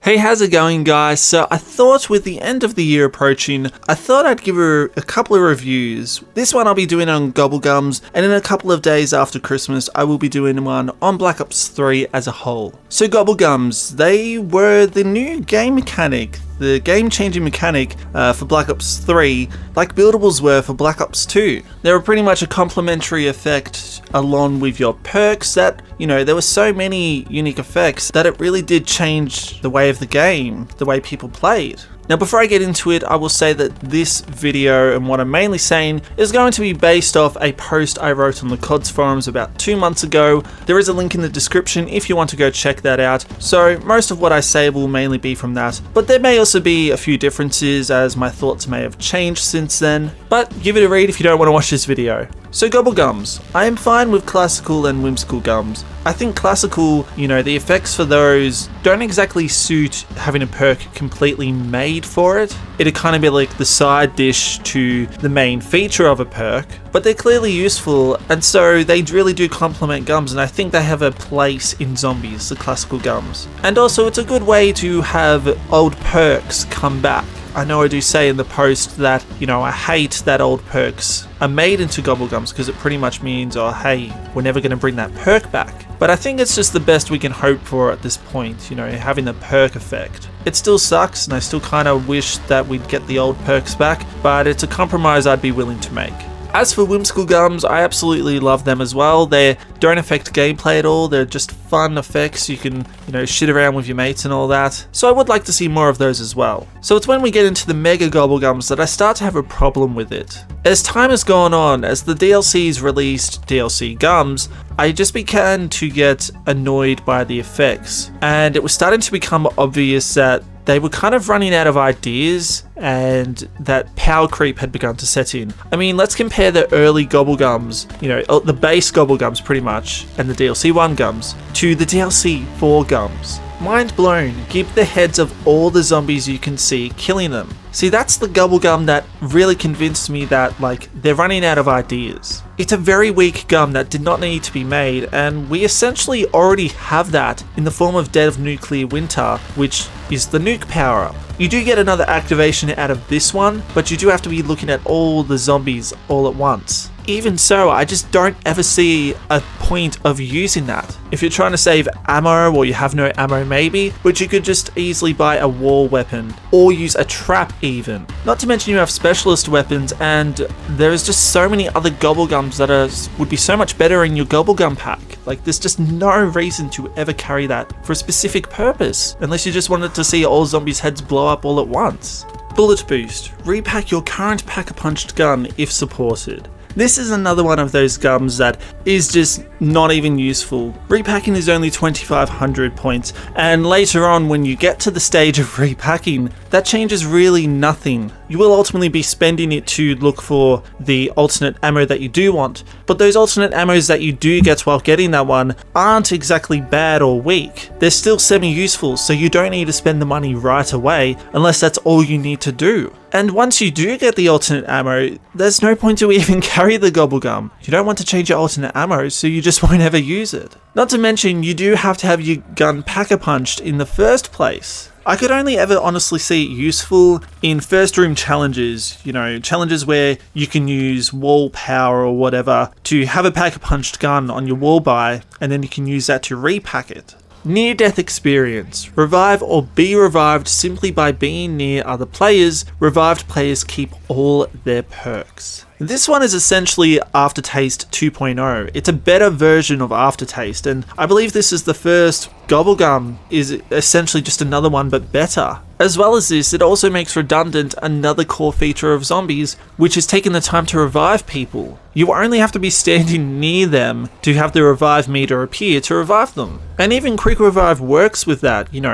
Hey, how's it going, guys? So I thought with the end of the year approaching, I thought I'd give her a couple of reviews. This one I'll be doing on GobbleGums, and in a couple of days after Christmas, I will be doing one on Black Ops 3 as a whole. So GobbleGums, they were the new game mechanic, the game-changing mechanic for Black Ops 3, like buildables were for Black Ops 2. They were pretty much a complementary effect along with your perks that, there were so many unique effects that it really did change the way of the game, the way people played. Now, before I get into it, I will say that this video and what I'm mainly saying is going to be based off a post I wrote on the CODS forums about 2 months ago. There is a link in the description if you want to go check that out. So most of what I say will mainly be from that, but there may also be a few differences as my thoughts may have changed since then. But give it a read if you don't want to watch this video. So GobbleGums, I am fine with classical and whimsical gums. I think classical, the effects for those don't exactly suit having a perk completely made for it. It'd kind of be like the side dish to the main feature of a perk, but they're clearly useful, and so they really do complement gums, and I think they have a place in zombies, the classical gums. And also it's a good way to have old perks come back. I know I do say in the post that, I hate that old perks are made into GobbleGums because it pretty much means, oh hey, we're never going to bring that perk back. But I think it's just the best we can hope for at this point, having the perk effect. It still sucks, and I still kind of wish that we'd get the old perks back, but it's a compromise I'd be willing to make. As for whimsical gums, I absolutely love them as well. They don't affect gameplay at all. They're just fun effects. You can, shit around with your mates and all that. So I would like to see more of those as well. So it's when we get into the mega GobbleGums that I start to have a problem with it. As time has gone on, as the DLCs released DLC gums, I just began to get annoyed by the effects. And it was starting to become obvious that they were kind of running out of ideas and that power creep had begun to set in. I mean, let's compare the early GobbleGums, the base GobbleGums pretty much, and the DLC 1 gums, to the DLC 4 gums. Mind blown, give the heads of all the zombies you can see, killing them. See, that's the GobbleGum that really convinced me that, they're running out of ideas. It's a very weak gum that did not need to be made, and we essentially already have that in the form of Dead of Nuclear Winter, which is the nuke power-up. You do get another activation out of this one, but you do have to be looking at all the zombies all at once. Even so, I just don't ever see a point of using that. If you're trying to save ammo, or you have no ammo maybe, but you could just easily buy a wall weapon, or use a trap even. Not to mention you have specialist weapons, and there's just so many other GobbleGums that would be so much better in your GobbleGum pack. There's just no reason to ever carry that for a specific purpose, unless you just wanted to see all zombies' heads blow up all at once. Bullet Boost. Repack your current pack-a-punched gun if supported. This is another one of those gums that is just not even useful. Repacking is only 2500 points, and later on when you get to the stage of repacking, that changes really nothing. You will ultimately be spending it to look for the alternate ammo that you do want, but those alternate ammos that you do get while getting that one aren't exactly bad or weak. They're still semi-useful, so you don't need to spend the money right away unless that's all you need to do. And once you do get the alternate ammo, there's no point to even carry the GobbleGum. You don't want to change your alternate ammo, so you just won't ever use it. Not to mention, you do have to have your gun pack-a-punched in the first place. I could only ever honestly see it useful in first room challenges, challenges where you can use wall power or whatever to have a pack-a-punched gun on your wall buy, and then you can use that to repack it. Near-death experience. Revive or be revived simply by being near other players. Revived players keep all their perks. This one is essentially Aftertaste 2.0. It's a better version of Aftertaste, and I believe this is the first GobbleGum is essentially just another one but better. As well as this, it also makes redundant another core feature of zombies, which is taking the time to revive people. You only have to be standing near them to have the revive meter appear to revive them. And even quick revive works with that, you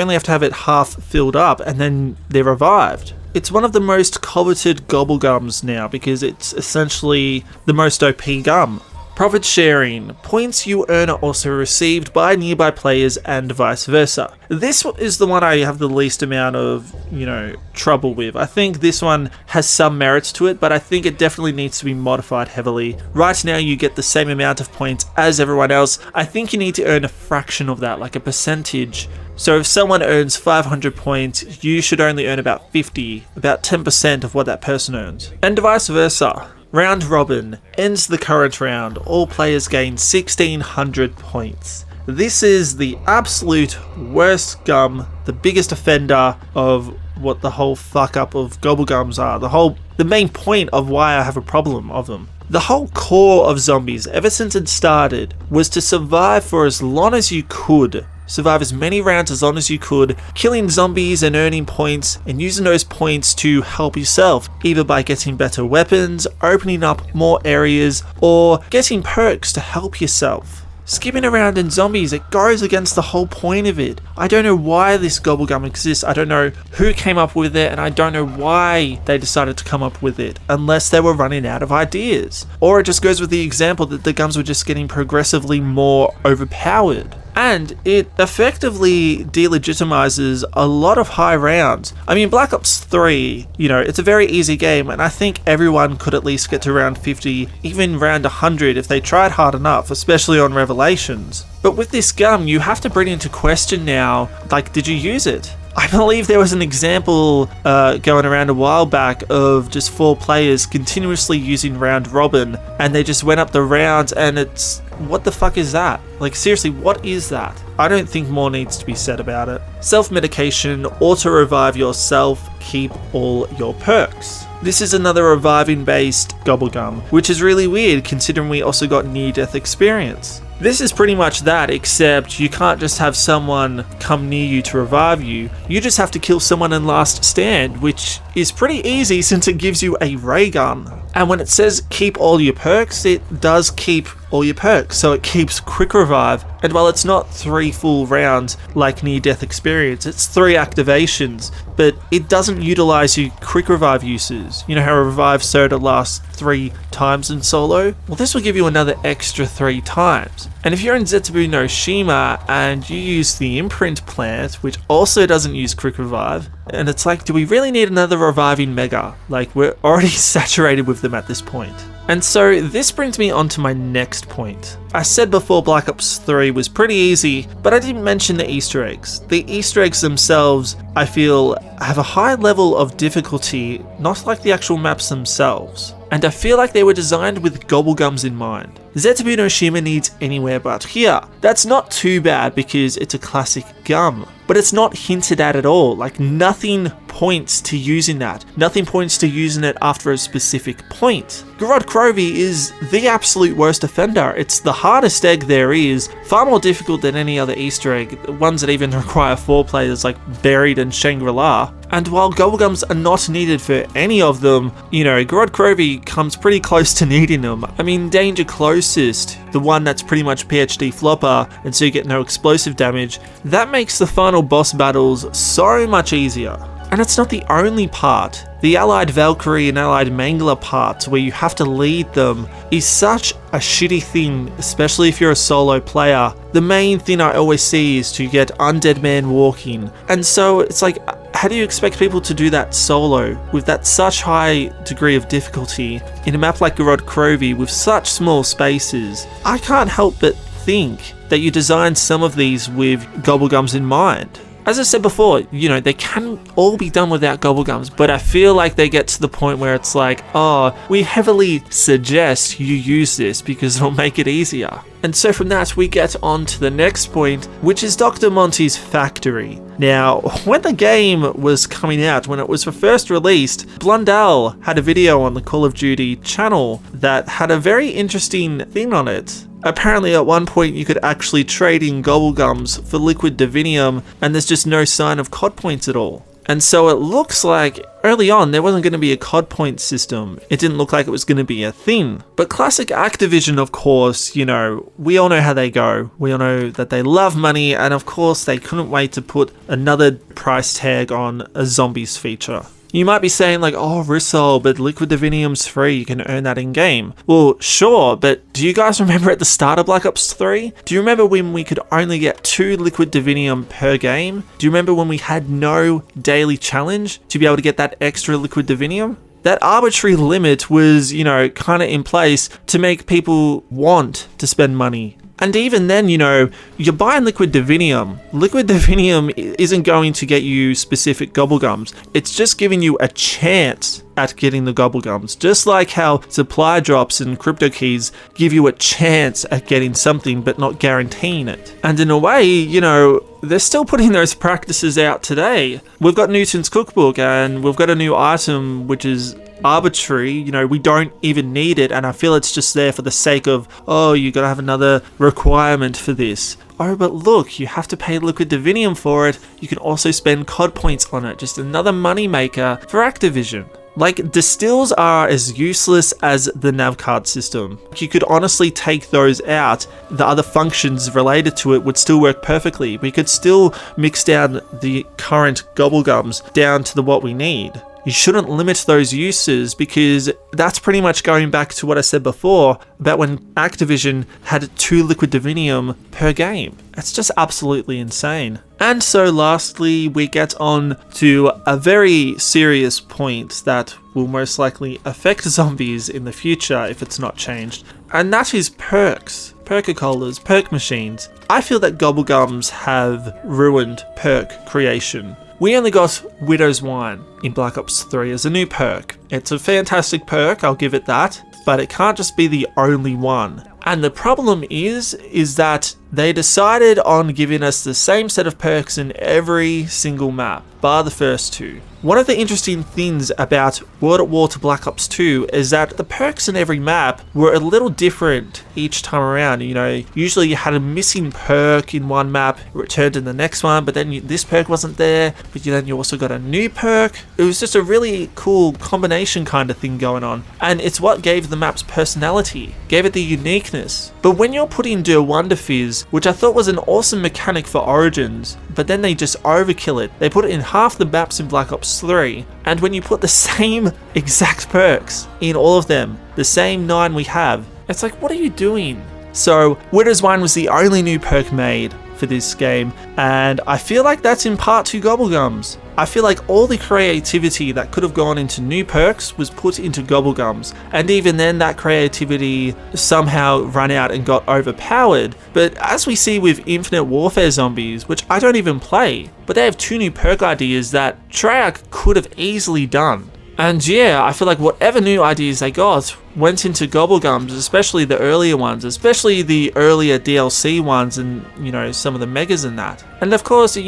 only have to have it half filled up and then they're revived. It's one of the most coveted GobbleGums now because it's essentially the most OP gum. Profit sharing. Points you earn are also received by nearby players and vice versa. This is the one I have the least amount of, trouble with. I think this one has some merits to it, but I think it definitely needs to be modified heavily. Right now you get the same amount of points as everyone else. I think you need to earn a fraction of that, like a percentage, So if someone earns 500 points, you should only earn about 50, about 10% of what that person earns. And vice versa. Round Robin ends the current round. All players gain 1600 points. This is the absolute worst gum, the biggest offender of what the whole fuck up of GobbleGums are. The main point of why I have a problem of them. The whole core of zombies, ever since it started, was to survive for as long as you could. Survive as many rounds as long as you could, killing zombies and earning points, and using those points to help yourself, either by getting better weapons, opening up more areas, or getting perks to help yourself. Skipping around in zombies, it goes against the whole point of it. I don't know why this GobbleGum exists, I don't know who came up with it, and I don't know why they decided to come up with it, unless they were running out of ideas. Or it just goes with the example that the gums were just getting progressively more overpowered. And it effectively delegitimizes a lot of high rounds. I mean, Black Ops 3, it's a very easy game, and I think everyone could at least get to round 50, even round 100 if they tried hard enough, especially on Revelations. But with this gum, you have to bring into question now, did you use it? I believe there was an example going around a while back of just 4 players continuously using Round Robin, and they just went up the rounds, and what the fuck is that? Seriously, what is that? I don't think more needs to be said about it. Self-medication, auto-revive yourself, keep all your perks. This is another reviving-based GobbleGum, which is really weird considering we also got near-death experience. This is pretty much that, except you can't just have someone come near you to revive you. You just have to kill someone in last stand, which is pretty easy since it gives you a ray gun. And when it says keep all your perks, it does keep all your perks, so it keeps quick revive. And while it's not 3 full rounds like near-death experience, it's 3 activations, but it doesn't utilize your quick revive uses. You know how a revive soda lasts 3 times in solo? Well, this will give you another extra 3 times. And if you're in Zetsubu no Shima and you use the imprint plant, which also doesn't use quick revive, and it's do we really need another reviving mega? We're already saturated with them at this point. And so this brings me on to my next point. I said before Black Ops 3 was pretty easy, but I didn't mention the Easter eggs. The Easter eggs themselves, I feel, have a high level of difficulty, not like the actual maps themselves. And I feel like they were designed with GobbleGums in mind. Zetsubu no Shima needs anywhere but here. That's not too bad because it's a classic gum, but it's not hinted at all. Nothing points to using that. Nothing points to using it after a specific point. Garrod Crovey is the absolute worst offender. It's the hardest egg there is, far more difficult than any other Easter egg, ones that even require 4 players Buried and Shangri-La. And while GobbleGums are not needed for any of them, Garrod Crovey comes pretty close to needing them. I mean, Danger Closest, the one that's pretty much PhD flopper, and so you get no explosive damage, that makes the final boss battles so much easier. And it's not the only part. The Allied Valkyrie and Allied Mangler parts where you have to lead them is such a shitty thing, especially if you're a solo player. The main thing I always see is to get Undead Man walking. And so it's how do you expect people to do that solo with that such high degree of difficulty in a map like Garrod Crovey with such small spaces? I can't help but think that you designed some of these with GobbleGums in mind. As I said before, they can all be done without GobbleGums, but I feel like they get to the point where it's we heavily suggest you use this because it'll make it easier. And so from that, we get on to the next point, which is Dr. Monty's factory. Now, when the game was coming out, when it was first released, Blundell had a video on the Call of Duty channel that had a very interesting thing on it. Apparently at one point you could actually trade in GobbleGums for liquid divinium, and there's just no sign of COD points at all. And so it looks like early on there wasn't going to be a COD point system. It didn't look like it was going to be a thing. But classic Activision, of course, we all know how they go. We all know that they love money, and of course they couldn't wait to put another price tag on a zombies feature. You might be saying oh, Rissole, but liquid divinium's free, you can earn that in-game. Well, sure, but do you guys remember at the start of Black Ops 3? Do you remember when we could only get 2 liquid divinium per game? Do you remember when we had no daily challenge to be able to get that extra liquid divinium? That arbitrary limit was, kind of in place to make people want to spend money. And even then, you're buying Liquid Divinium. Liquid Divinium isn't going to get you specific GobbleGums. It's just giving you a chance at getting the GobbleGums. Just like how supply drops and crypto keys give you a chance at getting something but not guaranteeing it. And in a way, they're still putting those practices out today. We've got Newton's Cookbook and we've got a new item which is arbitrary. We don't even need it, and I feel it's just there for the sake of, you gotta have another requirement for this. Oh, but look, you have to pay Liquid Divinium for it. You can also spend COD points on it. Just another money maker for Activision. Like, distills are as useless as the nav card system. You could honestly take those out. The other functions related to it would still work perfectly. We could still mix down the current GobbleGums down to what we need. You shouldn't limit those uses, because that's pretty much going back to what I said before about when Activision had 2 Liquid Divinium per game. It's just absolutely insane. And so lastly, we get on to a very serious point that will most likely affect zombies in the future if it's not changed. And that is perks. Perk-a-colas, perk machines. I feel that GobbleGums have ruined perk creation. We only got Widow's Wine in Black Ops 3 as a new perk. It's a fantastic perk, I'll give it that, but it can't just be the only one. And the problem is that they decided on giving us the same set of perks in every single map, bar the first 2. One of the interesting things about World at War to Black Ops 2 is that the perks in every map were a little different each time around. Usually you had a missing perk in one map, it returned in the next one, but then this perk wasn't there, but then you also got a new perk. It was just a really cool combination kind of thing going on, and it's what gave the map's personality, gave it the uniqueness. But when you're putting Der Wonder Fizz, which I thought was an awesome mechanic for Origins, but then they just overkill it. They put it in half the maps in Black Ops 3, and when you put the same exact perks in all of them, the same 9 we have, it's like, what are you doing? So Widow's Wine was the only new perk made for this game, and I feel like that's in part to GobbleGums. I feel like all the creativity that could have gone into new perks was put into GobbleGums, and even then that creativity somehow ran out and got overpowered. But as we see with Infinite Warfare Zombies, which I don't even play, but they have 2 new perk ideas that Treyarch could have easily done. And yeah, I feel like whatever new ideas they got went into GobbleGums, especially the earlier ones, especially the earlier DLC ones and, some of the megas and that. And of course, it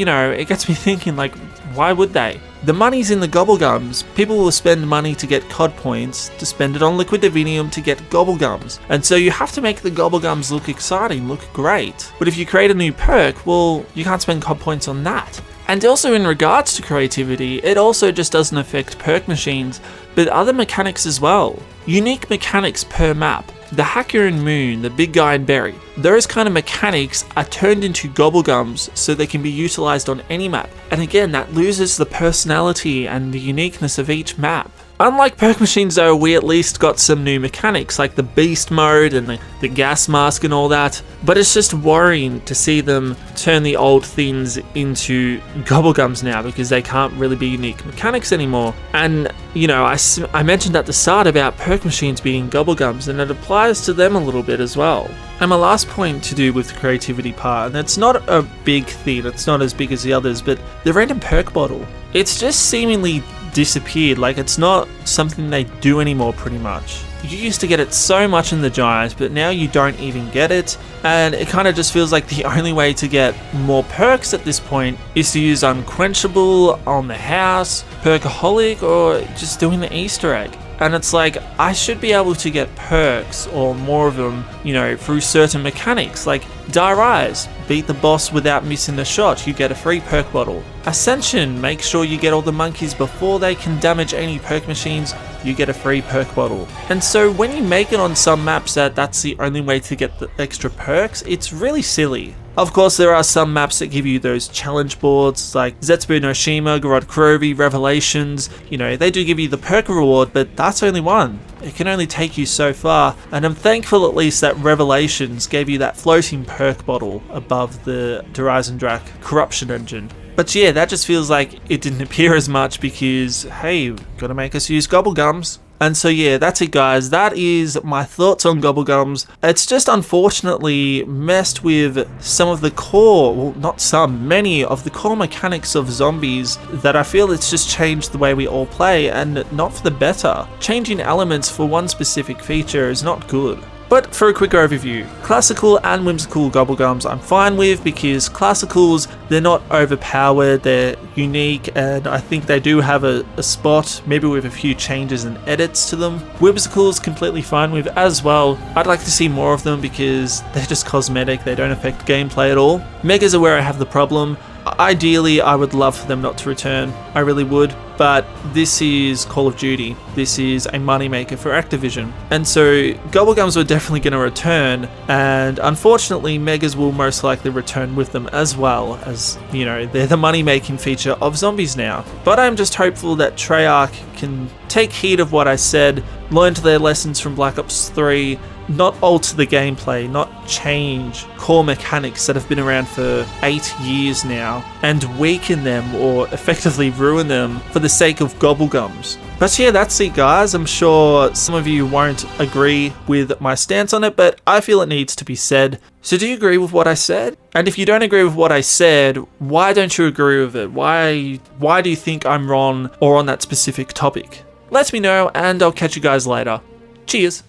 gets me thinking, like, why would they? The money's in the GobbleGums. People will spend money to get COD points, to spend it on Liquid Divinium to get GobbleGums. And so you have to make the GobbleGums look exciting, look great. But if you create a new perk, well, you can't spend COD points on that. And also in regards to creativity, it also just doesn't affect perk machines, but other mechanics as well. Unique mechanics per map. The Hacker and Moon, the Big Guy and Berry, those kind of mechanics are turned into GobbleGums so they can be utilized on any map. And again, that loses the personality and the uniqueness of each map. Unlike perk machines though, we at least got some new mechanics like the beast mode and the gas mask and all that, but it's just worrying to see them turn the old things into GobbleGums now, because they can't really be unique mechanics anymore. And I mentioned at the start about perk machines being GobbleGums, and it applies to them a little bit as well. And my last point to do with the creativity part, and it's not a big thing, it's not as big as the others, but the random perk bottle. It's just seemingly disappeared, like it's not something they do anymore pretty much. You used to get it so much in the Giants, but now you don't even get it, and it kind of just feels like the only way to get more perks at this point is to use Unquenchable on the house, Perkaholic, or just doing the Easter egg. And it's like, I should be able to get perks, or more of them, through certain mechanics, like Die Rise, beat the boss without missing a shot, you get a free perk bottle. Ascension, make sure you get all the monkeys before they can damage any perk machines, you get a free perk bottle. And so when you make it on some maps that's the only way to get the extra perks, it's really silly. Of course, there are some maps that give you those challenge boards, like Zetsubu no Shima, Gorod Krovi, Revelations. They do give you the perk reward, but that's only one. It can only take you so far, and I'm thankful at least that Revelations gave you that floating perk bottle above the Horizon Drak corruption engine. But yeah, that just feels like it didn't appear as much because, hey, gotta make us use GobbleGums. And so yeah, that's it guys. That is my thoughts on GobbleGums. It's just unfortunately messed with some of the core, well not some, many of the core mechanics of zombies that I feel it's just changed the way we all play, and not for the better. Changing elements for one specific feature is not good. But for a quick overview, classical and whimsical GobbleGums I'm fine with, because classicals, they're not overpowered, they're unique, and I think they do have a spot, maybe with a few changes and edits to them. Whimsicals completely fine with as well. I'd like to see more of them because they're just cosmetic, they don't affect gameplay at all. Megas are where I have the problem. Ideally, I would love for them not to return, I really would, but this is Call of Duty. This is a moneymaker for Activision. And so GobbleGums were definitely going to return, and unfortunately Megas will most likely return with them as well, as, you know, they're the money-making feature of zombies now. But I'm just hopeful that Treyarch can take heed of what I said, learn to their lessons from Black Ops 3, not alter the gameplay, not change core mechanics that have been around for 8 years now, and weaken them or effectively ruin them for the sake of GobbleGums. But yeah, that's it guys. I'm sure some of you won't agree with my stance on it, but I feel it needs to be said. So do you agree with what I said? And if you don't agree with what I said, why don't you agree with it? Why do you think I'm wrong or on that specific topic? Let me know, and I'll catch you guys later. Cheers!